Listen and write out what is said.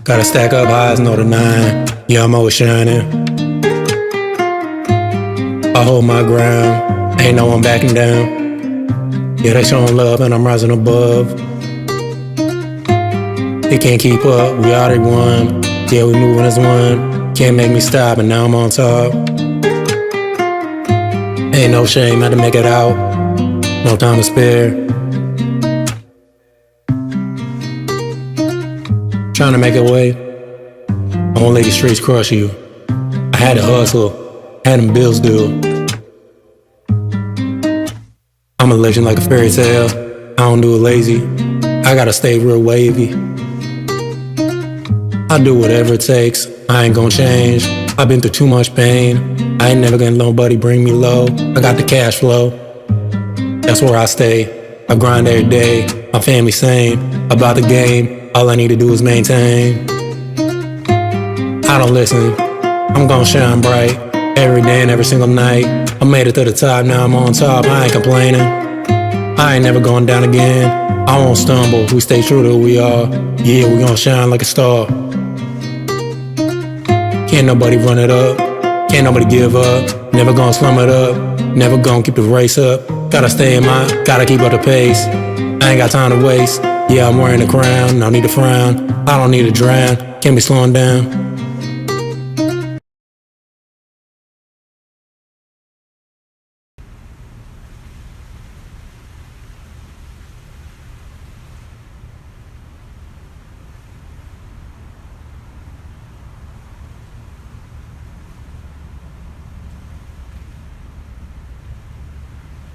Gotta stack up highs, know the 9. Yeah, I'm always shining. I hold my ground, ain't no one backing down. Yeah, they showing love and I'm rising above. They can't keep up, we already won. Yeah, we moving as one. Can't make me stop, and now I'm on top. Ain't no shame, had to make it out. No time to spare. Trying to make it way. I won't let these streets crush you. I had to hustle, had them bills due. I'm a legend like a fairy tale. I don't do it lazy. I gotta stay real wavy. I do whatever it takes. I ain't gon' change. I've been through too much pain. I ain't never gonna let nobody bring me low. I got the cash flow. That's where I stay. I grind every day. My family sane. About the game. All I need to do is maintain. I don't listen. I'm gon' shine bright every day and every single night. I made it to the top, now I'm on top. I ain't complaining. I ain't never going down again. I won't stumble. We stay true to who we are. Yeah, we gon' shine like a star. Can't nobody run it up. Can't nobody give up. Never gon' slum it up. Never gon' keep the race up. Gotta stay in my, gotta keep up the pace. I ain't got time to waste. Yeah, I'm wearing a crown, no need to frown. I don't need to drown, can't be slowing down.